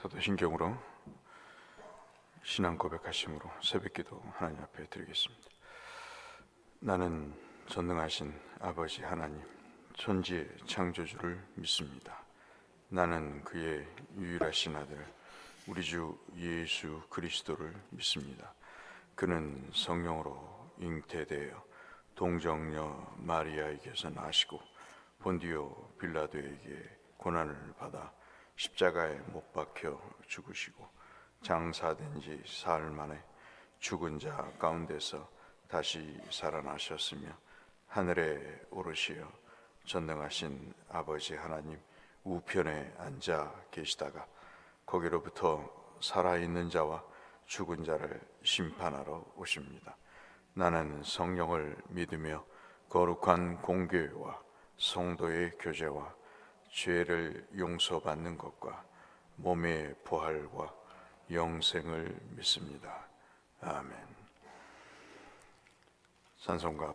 사도신경으로 신앙 고백하심으로 새벽기도 하나님 앞에 드리겠습니다. 나는 전능하신 아버지 하나님, 천지의 창조주를 믿습니다. 나는 그의 유일하신 아들 우리 주 예수 그리스도를 믿습니다. 그는 성령으로 잉태되어 동정녀 마리아에게서 나시고 본디오 빌라도에게 고난을 받아 십자가에 못 박혀 죽으시고 장사된 지 사흘 만에 죽은 자 가운데서 다시 살아나셨으며 하늘에 오르시어 전능하신 아버지 하나님 우편에 앉아 계시다가 거기로부터 살아있는 자와 죽은 자를 심판하러 오십니다. 나는 성령을 믿으며 거룩한 공교회와 성도의 교제와 죄를 용서받는 것과 몸의 부활과 영생을 믿습니다. 아멘. 찬송가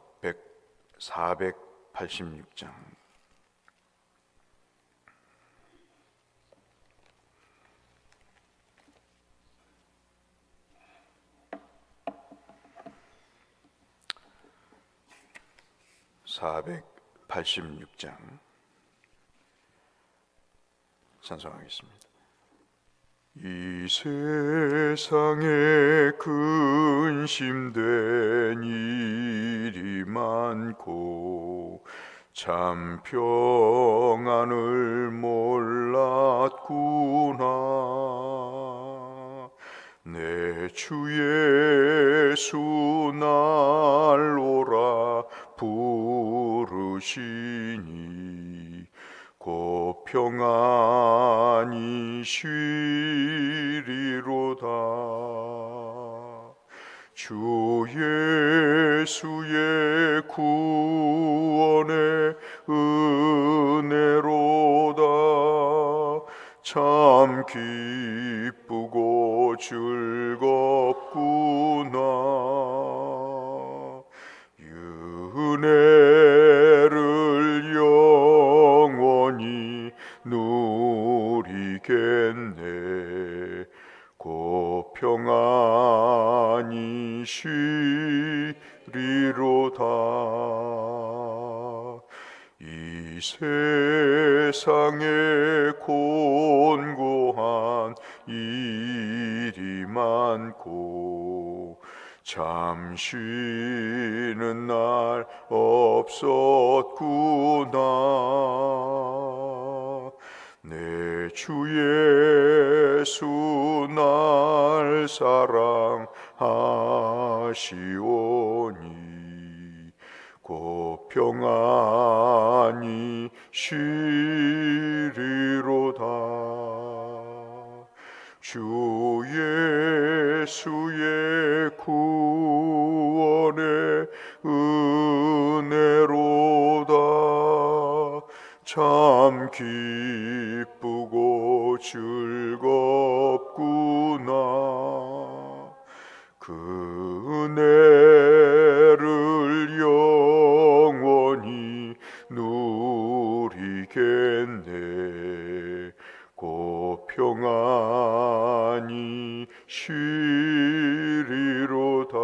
486장. 찬송하겠습니다. 이 세상에 근심된 일이 많고 참 평안을 몰랐구나. 내 주 예수 날 오라 부르시니 곧 평안히 쉬리로다. 주 예수의 구원의 은혜로다. 참 기쁘고 즐겁구나. 은혜를 영원히 누리겠네. 곧 평안히 쉬리로다. 이 세상에 곤고한 일이 많고 참 쉬는 날 없었구나. 내 주 예수 날 사랑하시오니 곧 평안히 쉬리로다. 주 예수의 구원의 은혜로다. 참 기쁘고 즐겁구나. 그 은혜를 영원히 누리겠네. 곧 평안히 쉬리로다.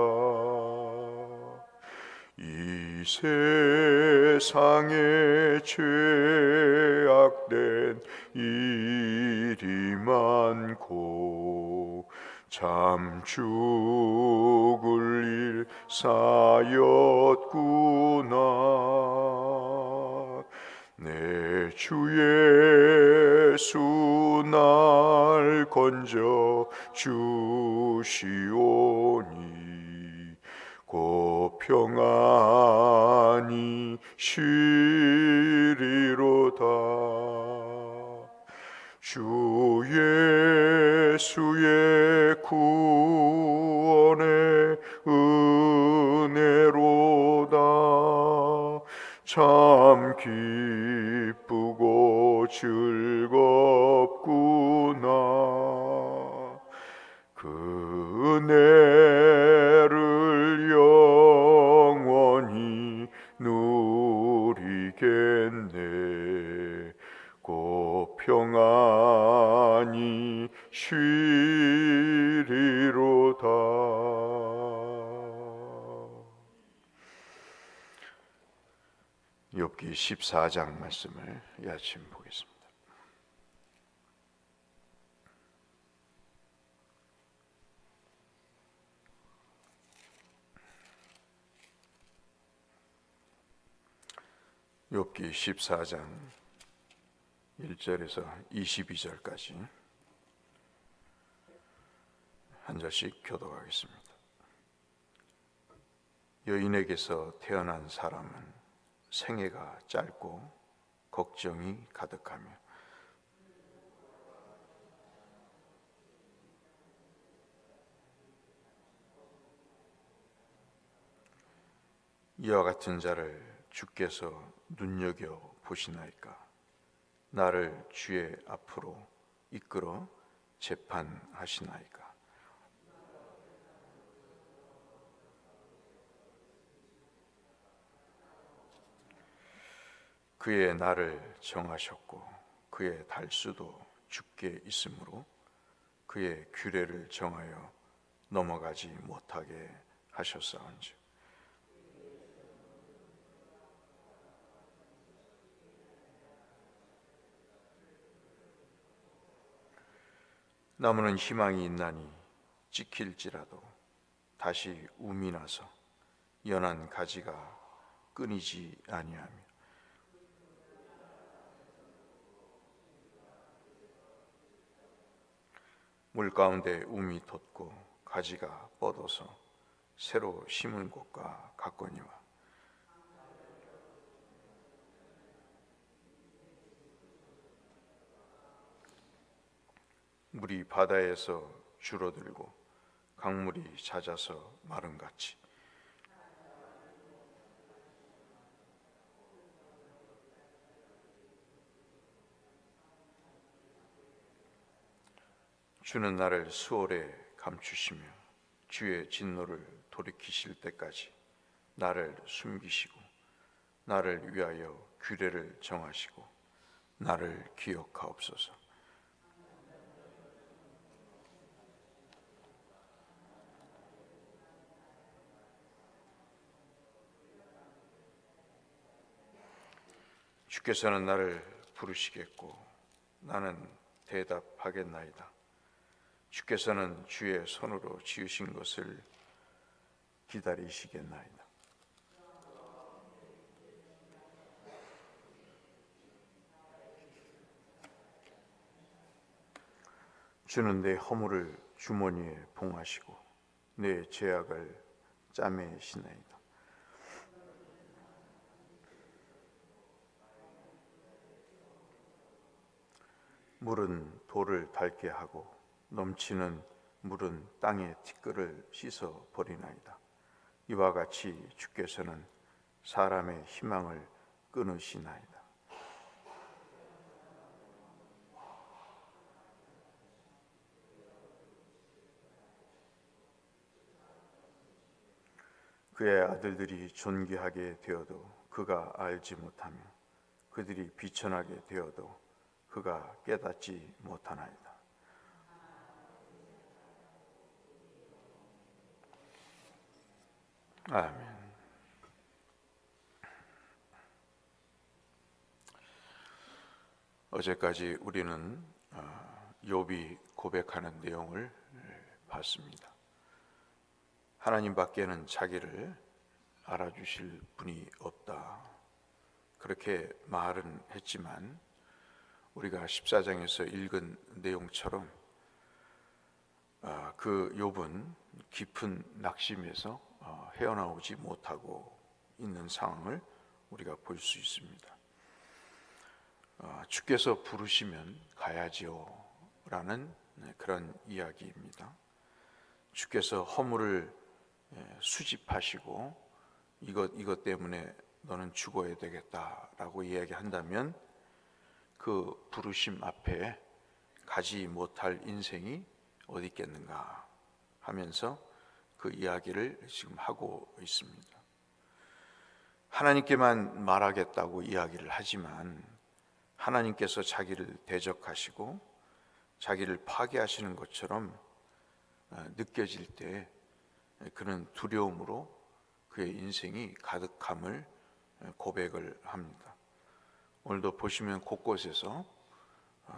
이 세상에 죄악된 일이 많고 참 죽을 일 쌓였구나. 내 주 예수 날 건져 주시오니 곧 평안히 쉬리로다. 주 예수의 구원의 은혜로다. 참 기쁘고 즐겁구나. 그 은혜를 영원히 누리겠네. 곧 평안히 쉬리로다. 욥기 14장 말씀을 이 아침 보겠습니다. 욥기 14장 1절에서 22절까지 한 절씩 교독하겠습니다. 여인에게서 태어난 사람은 생애가 짧고 걱정이 가득하며 이와 같은 자를 주께서 눈여겨 보시나이까. 나를 주의 앞으로 이끌어 재판하시나이까. 그의 날을 정하셨고 그의 달수도 주께 있으므로 그의 규례를 정하여 넘어가지 못하게 하셨사온즉 나무는 희망이 있나니 찍힐지라도 다시 움이 나서 연한 가지가 끊이지 아니하며 물 가운데 움이 돋고 가지가 뻗어서 새로 심은 곳과 같거니와 물이 바다에서 줄어들고 강물이 잦아서 마름같이 주는 나를 수월에 감추시며 주의 진노를 돌이키실 때까지 나를 숨기시고 나를 위하여 규례를 정하시고 나를 기억하옵소서. 주께서는 나를 부르시겠고 나는 대답하겠나이다. 주께서는 주의 손으로 지으신 것을 기다리시겠나이다. 주는 내 허물을 주머니에 봉하시고 내 죄악을 짜매시나이다. 물은 돌을 닳게 하고 넘치는 물은 땅의 티끌을 씻어 버리나이다. 이와 같이 주께서는 사람의 희망을 끊으시나이다. 그의 아들들이 존귀하게 되어도 그가 알지 못하며 그들이 비천하게 되어도 그가 깨닫지 못하나이다. 아멘. 어제까지 우리는 욥이 고백하는 내용을 봤습니다. 하나님 밖에는 자기를 알아주실 분이 없다. 그렇게 말은 했지만 우리가 14장에서 읽은 내용처럼 그 욥은 깊은 낙심에서 헤어나오지 못하고 있는 상황을 우리가 볼 수 있습니다. 주께서 부르시면 가야지요 라는 그런 이야기입니다. 주께서 허물을 수집하시고 이것 때문에 너는 죽어야 되겠다라고 이야기한다면 그 부르심 앞에 가지 못할 인생이 어디 있겠는가 하면서 그 이야기를 지금 하고 있습니다. 하나님께만 말하겠다고 이야기를 하지만 하나님께서 자기를 대적하시고 자기를 파괴하시는 것처럼 느껴질 때 그는 두려움으로 그의 인생이 가득함을 고백을 합니다. 오늘도 보시면 곳곳에서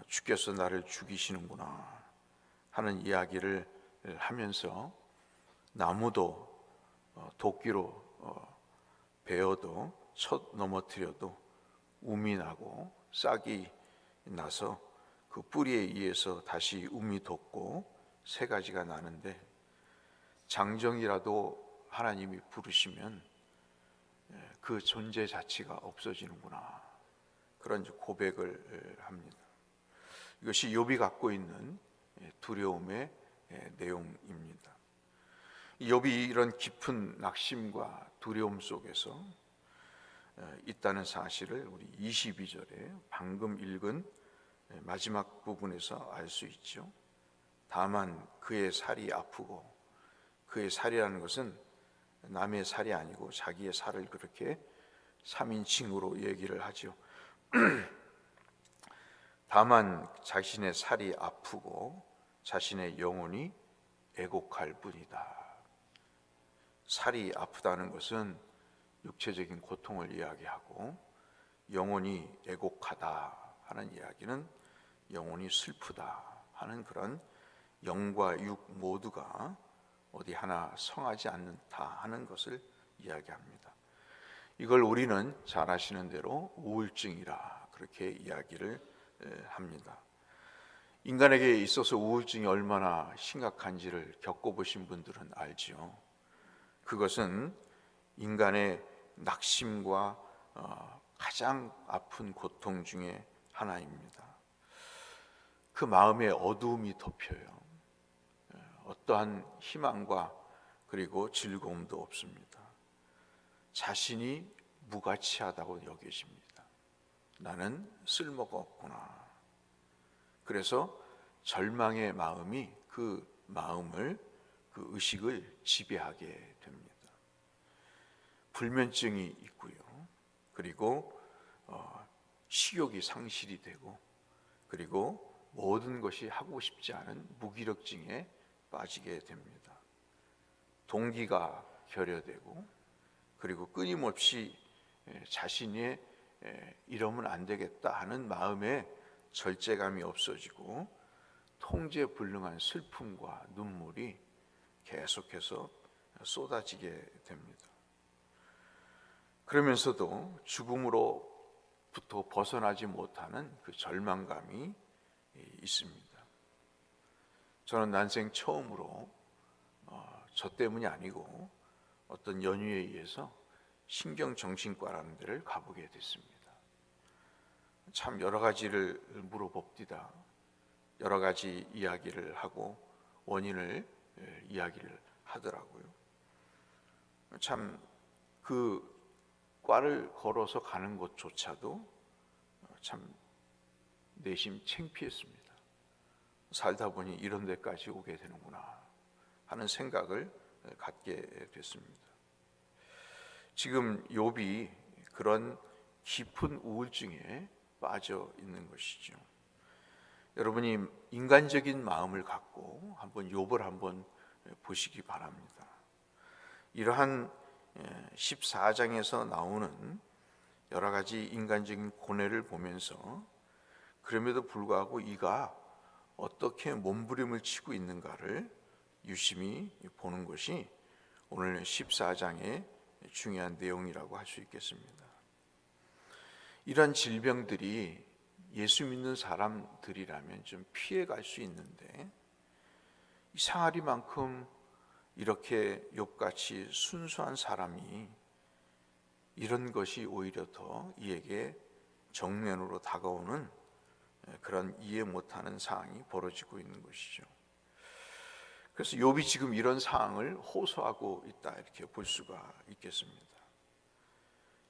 주께서 나를 죽이시는구나 하는 이야기를 하면서 나무도 도끼로 베어도 첫 넘어뜨려도 움이 나고 싹이 나서 그 뿌리에 의해서 다시 움이 돋고 새 가지가 나는데, 장정이라도 하나님이 부르시면 그 존재 자체가 없어지는구나, 그런 고백을 합니다. 이것이 욥이 갖고 있는 두려움의 내용입니다. 욥이 이런 깊은 낙심과 두려움 속에서 있다는 사실을 우리 22절에 방금 읽은 마지막 부분에서 알 수 있죠. 다만 그의 살이 아프고, 그의 살이라는 것은 남의 살이 아니고 자기의 살을 그렇게 3인칭으로 얘기를 하죠. 다만 자신의 살이 아프고 자신의 영혼이 애곡할 뿐이다. 살이 아프다는 것은 육체적인 고통을 이야기하고, 영혼이 애곡하다 하는 이야기는 영혼이 슬프다 하는 그런 영과 육 모두가 어디 하나 성하지 않는다 하는 것을 이야기합니다. 이걸 우리는 잘 아시는 대로 우울증이라 그렇게 이야기를 합니다. 인간에게 있어서 우울증이 얼마나 심각한지를 겪어보신 분들은 알지요. 그것은 인간의 낙심과 가장 아픈 고통 중에 하나입니다. 그 마음에 어두움이 덮여요. 어떠한 희망과 그리고 즐거움도 없습니다. 자신이 무가치하다고 여겨집니다. 나는 쓸모가 없구나. 그래서 절망의 마음이 그 마음을, 그 의식을 지배하게 됩니다. 불면증이 있고요. 그리고 식욕이 상실이 되고, 그리고 모든 것이 하고 싶지 않은 무기력증에 빠지게 됩니다. 동기가 결여되고, 그리고 끊임없이 자신이 이러면 안 되겠다 하는 마음에 절제감이 없어지고, 통제불능한 슬픔과 눈물이 계속해서 쏟아지게 됩니다. 그러면서도 죽음으로부터 벗어나지 못하는 그 절망감이 있습니다. 저는 난생 처음으로 저 때문이 아니고 어떤 연유에 의해서 신경정신과라는 데를 가보게 됐습니다. 참 여러 가지를 물어봅디다. 여러 가지 이야기를 하고 원인을 이야기를 하더라고요. 참 그 과를 걸어서 가는 것조차도 참 내심 창피했습니다. 살다 보니 이런 데까지 오게 되는구나 하는 생각을 갖게 됐습니다. 지금 욥이 그런 깊은 우울증에 빠져 있는 것이죠. 여러분이 인간적인 마음을 갖고 한번 욥을 한번 보시기 바랍니다. 이러한 14장에서 나오는 여러 가지 인간적인 고뇌를 보면서 그럼에도 불구하고 이가 어떻게 몸부림을 치고 있는가를 유심히 보는 것이 오늘 14장의 중요한 내용이라고 할 수 있겠습니다. 이러한 질병들이 예수 믿는 사람들이라면 좀 피해갈 수 있는데, 이상하리만큼 이렇게 욥같이 순수한 사람이 이런 것이 오히려 더 이에게 정면으로 다가오는 그런 이해 못하는 상황이 벌어지고 있는 것이죠. 그래서 욥이 지금 이런 상황을 호소하고 있다, 이렇게 볼 수가 있겠습니다.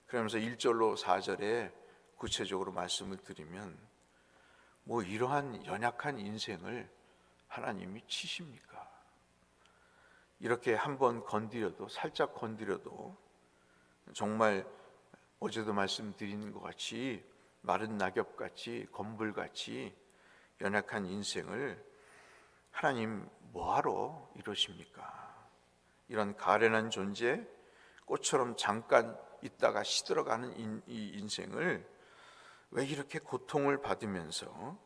그러면서 1절로 4절에 구체적으로 말씀을 드리면, 뭐 이러한 연약한 인생을 하나님이 치십니까? 이렇게 한번 건드려도, 살짝 건드려도 정말 어제도 말씀드린 것 같이 마른 낙엽같이, 검불같이 연약한 인생을 하나님 뭐하러 이러십니까? 이런 가련한 존재, 꽃처럼 잠깐 있다가 시들어가는 이 인생을 왜 이렇게 고통을 받으면서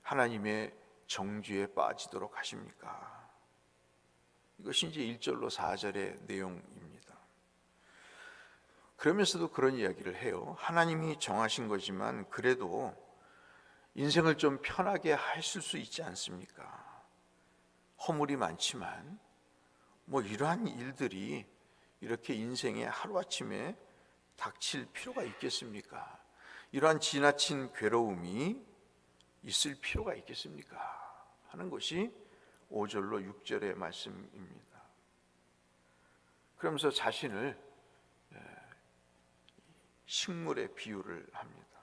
하나님의 정죄에 빠지도록 하십니까? 이것이 이제 1절로 4절의 내용입니다. 그러면서도 그런 이야기를 해요. 하나님이 정하신 거지만 그래도 인생을 좀 편하게 하실 수 있지 않습니까? 허물이 많지만 이러한 일들이 이렇게 인생에 하루아침에 닥칠 필요가 있겠습니까? 이러한 지나친 괴로움이 있을 필요가 있겠습니까? 하는 것이 5절로 6절의 말씀입니다. 그러면서 자신을 식물에 비유를 합니다.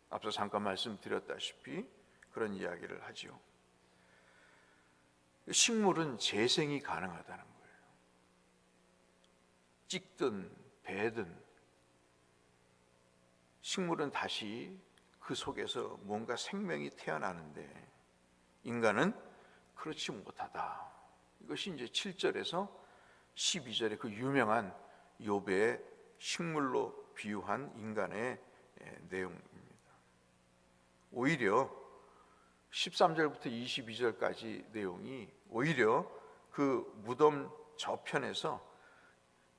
앞서 잠깐 말씀드렸다시피 그런 이야기를 하죠. 식물은 재생이 가능하다는 거예요. 찍든 베든 식물은 다시 그 속에서 뭔가 생명이 태어나는데 인간은 그렇지 못하다. 이것이 이제 7절에서 12절의 그 유명한 욥의 식물로 비유한 인간의 내용입니다. 오히려 13절부터 22절까지 내용이 오히려 그 무덤 저편에서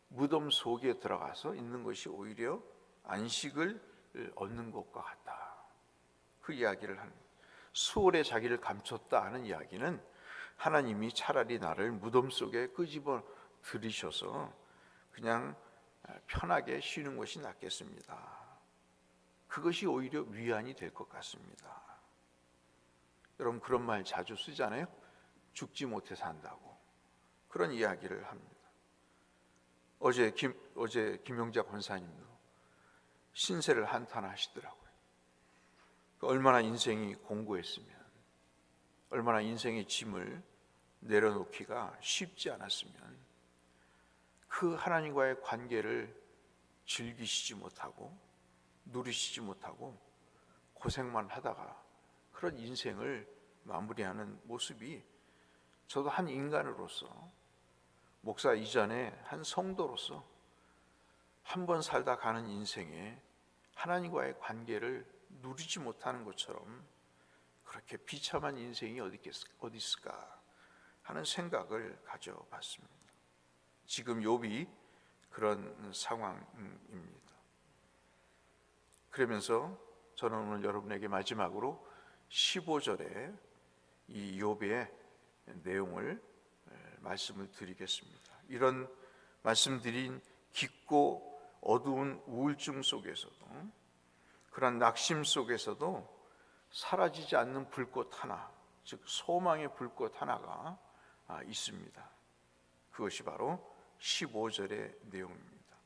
무덤 속에 들어가서 있는 것이 오히려 안식을 얻는 것과 같다. 그 이야기를 합니다. 수월에 자기를 감췄다 하는 이야기는 하나님이 차라리 나를 무덤 속에 끄집어 들이셔서 그냥 편하게 쉬는 것이 낫겠습니다. 그것이 오히려 위안이 될 것 같습니다. 여러분 그런 말 자주 쓰잖아요. 죽지 못해 산다고. 그런 이야기를 합니다. 어제 김용자 권사님도 신세를 한탄하시더라고요. 얼마나 인생이 공고했으면, 얼마나 인생의 짐을 내려놓기가 쉽지 않았으면 그 하나님과의 관계를 즐기시지 못하고 누리시지 못하고 고생만 하다가 그런 인생을 마무리하는 모습이 저도 한 인간으로서 목사 이전에 한 성도로서 한 번 살다 가는 인생에 하나님과의 관계를 누리지 못하는 것처럼 그렇게 비참한 인생이 어디 있을까 하는 생각을 가져봤습니다. 지금 욥이 그런 상황입니다. 그러면서 저는 오늘 여러분에게 마지막으로 15절에 이 욥의 내용을 말씀을 드리겠습니다. 이런 말씀드린 깊고 어두운 우울증 속에서도 그런 낙심 속에서도 사라지지 않는 불꽃 하나, 즉 소망의 불꽃 하나가 있습니다. 그것이 바로 15절의 내용입니다.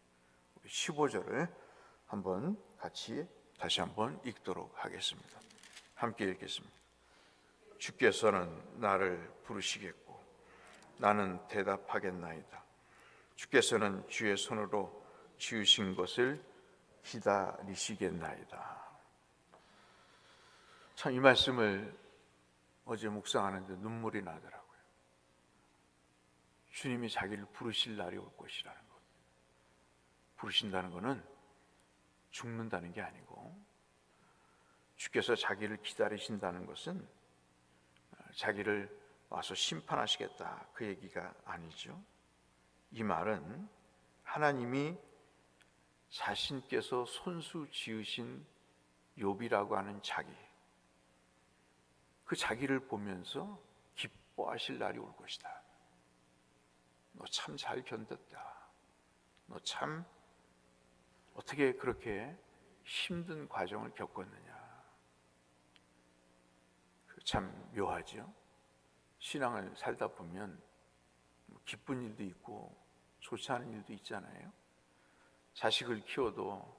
15절을 한번 같이 다시 한번 읽도록 하겠습니다. 함께 읽겠습니다. 주께서는 나를 부르시겠고 나는 대답하겠나이다. 주께서는 주의 손으로 지으신 것을 기다리시겠나이다. 참 이 말씀을 어제 묵상하는데 눈물이 나더라고요. 주님이 자기를 부르실 날이 올 것이라는 것. 부르신다는 것은 죽는다는 게 아니고 주께서 자기를 기다리신다는 것은 자기를 와서 심판하시겠다 그 얘기가 아니죠. 이 말은 하나님이 자신께서 손수 지으신 욥이라고 하는 자기, 그 자기를 보면서 기뻐하실 날이 올 것이다. 너 참 잘 견뎠다. 너 참 어떻게 그렇게 힘든 과정을 겪었느냐. 참 묘하죠. 신앙을 살다 보면 기쁜 일도 있고 좋지 않은 일도 있잖아요. 자식을 키워도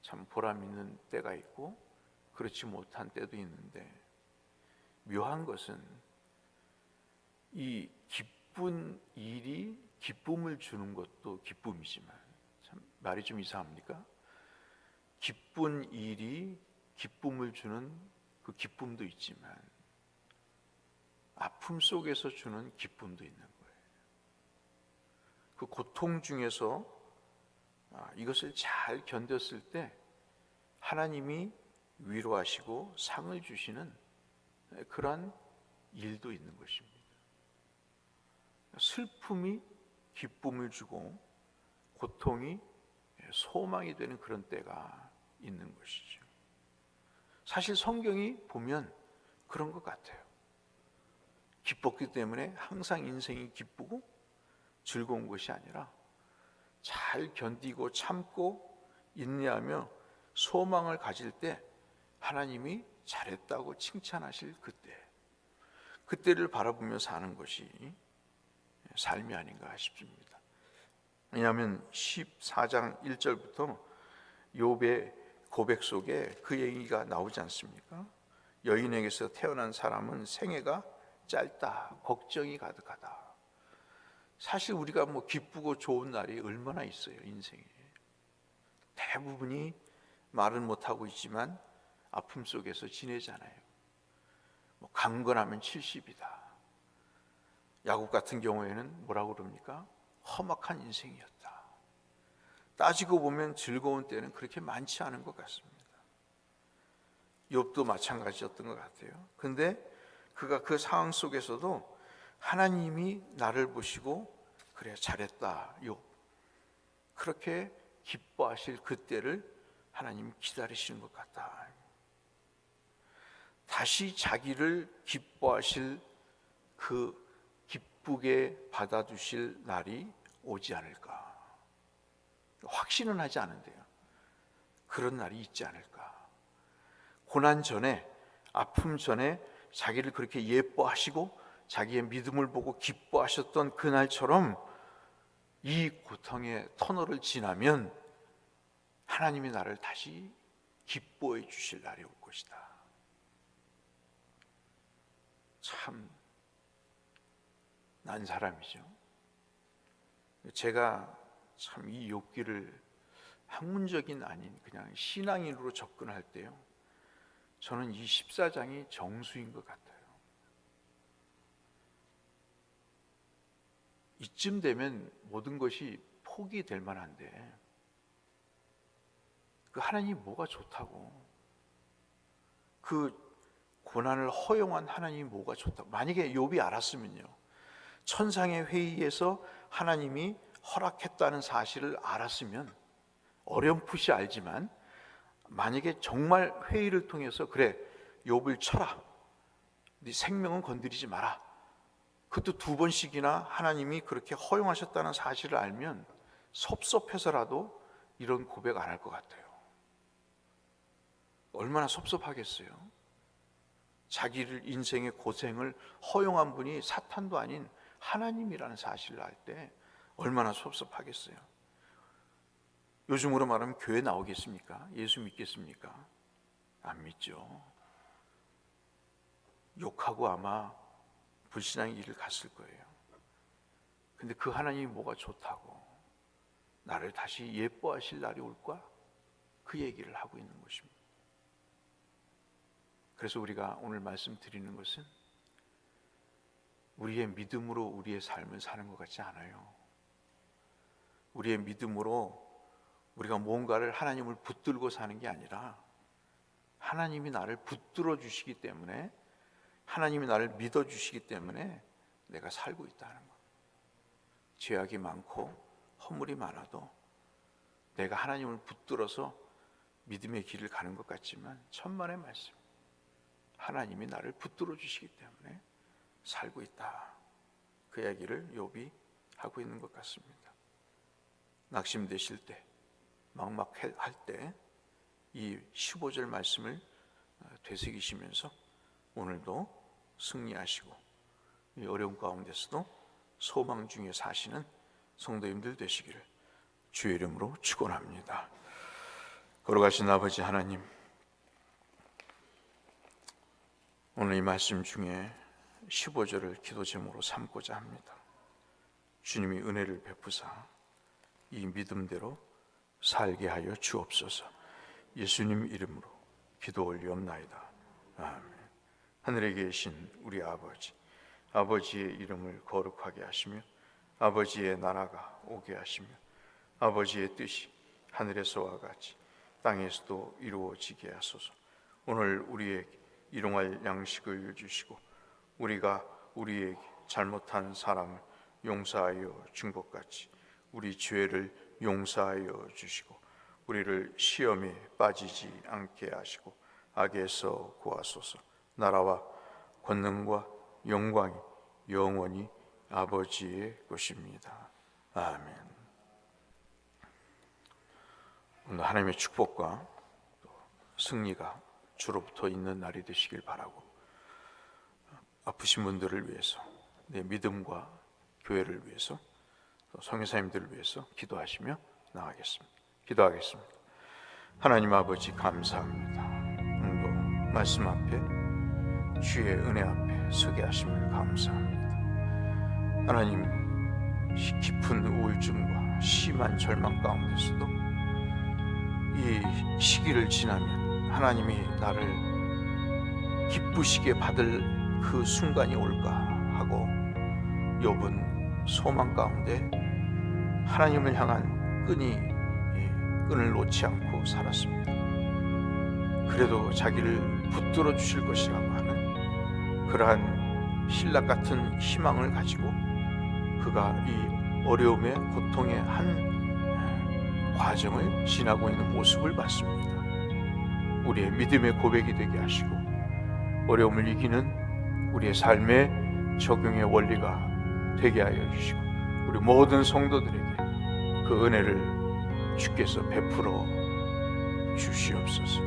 참 보람 있는 때가 있고 그렇지 못한 때도 있는데, 묘한 것은 이 기쁜 일이 기쁨을 주는 것도 기쁨이지만, 참 말이 좀 이상합니까? 기쁜 일이 기쁨을 주는 그 기쁨도 있지만 아픔 속에서 주는 기쁨도 있는 거예요. 그 고통 중에서 이것을 잘 견뎠을 때 하나님이 위로하시고 상을 주시는 그러한 일도 있는 것입니다. 슬픔이 기쁨을 주고 고통이 소망이 되는 그런 때가 있는 것이죠. 사실 성경이 보면 그런 것 같아요. 기뻤기 때문에 항상 인생이 기쁘고 즐거운 것이 아니라 잘 견디고 참고 인내하며 소망을 가질 때 하나님이 잘했다고 칭찬하실 그때를 바라보며 사는 것이 삶이 아닌가 싶습니다. 왜냐하면 14장 1절부터 욥의 고백 속에 그 얘기가 나오지 않습니까? 여인에게서 태어난 사람은 생애가 짧다, 걱정이 가득하다. 사실 우리가 기쁘고 좋은 날이 얼마나 있어요, 인생에. 대부분이 말은 못하고 있지만 아픔 속에서 지내잖아요. 강건하면 70이다. 야곱 같은 경우에는 뭐라고 그럽니까? 험악한 인생이었다. 따지고 보면 즐거운 때는 그렇게 많지 않은 것 같습니다. 욥도 마찬가지였던 것 같아요. 근데 그가 그 상황 속에서도 하나님이 나를 보시고 그래 잘했다 욥, 그렇게 기뻐하실 그때를 하나님 기다리시는 것 같다. 다시 자기를 기뻐하실 그 기쁘게 받아주실 날이 오지 않을까. 확신은 하지 않은데요, 그런 날이 있지 않을까. 고난 전에, 아픔 전에 자기를 그렇게 예뻐하시고 자기의 믿음을 보고 기뻐하셨던 그날처럼 이 고통의 터널을 지나면 하나님이 나를 다시 기뻐해 주실 날이 올 것이다. 참 난 사람이죠. 제가 참 이 욥기를 학문적인 아닌 그냥 신앙인으로 접근할 때요, 저는 이 14장이 정수인 것 같아요. 이쯤 되면 모든 것이 포기될 만한데 그 하나님이 뭐가 좋다고, 그 고난을 허용한 하나님이 뭐가 좋다고. 만약에 욥이 알았으면요, 천상의 회의에서 하나님이 허락했다는 사실을 알았으면, 어렴풋이 알지만 만약에 정말 회의를 통해서 그래 욥을 쳐라, 네 생명은 건드리지 마라, 그것도 2번씩이나 하나님이 그렇게 허용하셨다는 사실을 알면 섭섭해서라도 이런 고백 안 할 것 같아요. 얼마나 섭섭하겠어요. 자기를 인생의 고생을 허용한 분이 사탄도 아닌 하나님이라는 사실을 알 때 얼마나 섭섭하겠어요. 요즘으로 말하면 교회 나오겠습니까? 예수 믿겠습니까? 안 믿죠. 욕하고 아마 불신앙의 길을 갔을 거예요. 근데 그 하나님이 뭐가 좋다고 나를 다시 예뻐하실 날이 올까? 그 얘기를 하고 있는 것입니다. 그래서 우리가 오늘 말씀드리는 것은 우리의 믿음으로 우리의 삶을 사는 것 같지 않아요. 우리의 믿음으로 우리가 뭔가를 하나님을 붙들고 사는 게 아니라 하나님이 나를 붙들어 주시기 때문에, 하나님이 나를 믿어 주시기 때문에 내가 살고 있다는 것. 죄악이 많고 허물이 많아도 내가 하나님을 붙들어서 믿음의 길을 가는 것 같지만 천만의 말씀, 하나님이 나를 붙들어 주시기 때문에 살고 있다. 그 이야기를 욥이 하고 있는 것 같습니다. 낙심되실 때, 막막할 때 이 15절 말씀을 되새기시면서 오늘도 승리하시고 이 어려운 가운데서도 소망 중에 사시는 성도님들 되시기를 주의 이름으로 축원합니다. 걸어가신 아버지 하나님, 오늘 이 말씀 중에 15절을 기도 제목으로 삼고자 합니다. 주님이 은혜를 베푸사 이 믿음대로 살게 하여 주옵소서. 예수님 이름으로 기도 올리옵나이다. 아멘. 하늘에 계신 우리 아버지, 아버지의 이름을 거룩하게 하시며 아버지의 나라가 오게 하시며 아버지의 뜻이 하늘에서와 같이 땅에서도 이루어지게 하소서. 오늘 우리에게 일용할 양식을 주시고 우리가 우리에게 잘못한 사람을 용서하여 준 것 같이 우리 죄를 용서하여 주시고 우리를 시험에 빠지지 않게 하시고 악에서 구하소서. 나라와 권능과 영광이 영원히 아버지의 것입니다. 아멘. 오늘 하나님의 축복과 승리가 주로부터 있는 날이 되시길 바라고, 아프신 분들을 위해서, 내 믿음과 교회를 위해서, 또 성교사님들을 위해서 기도하시며 나가겠습니다. 기도하겠습니다. 하나님 아버지, 감사합니다. 오늘도 말씀 앞에 주의 은혜 앞에 서게 하심을 감사합니다. 하나님, 깊은 우울증과 심한 절망 가운데서도 이 시기를 지나면 하나님이 나를 기쁘시게 받을 그 순간이 올까 하고 욥은 소망 가운데 하나님을 향한 끈을 놓지 않고 살았습니다. 그래도 자기를 붙들어 주실 것이라고 하는 그러한 신락 같은 희망을 가지고 그가 이 어려움의 고통의 한 과정을 지나고 있는 모습을 봤습니다. 우리의 믿음의 고백이 되게 하시고 어려움을 이기는 우리의 삶의 적용의 원리가 되게 하여 주시고 우리 모든 성도들에게 그 은혜를 주께서 베풀어 주시옵소서.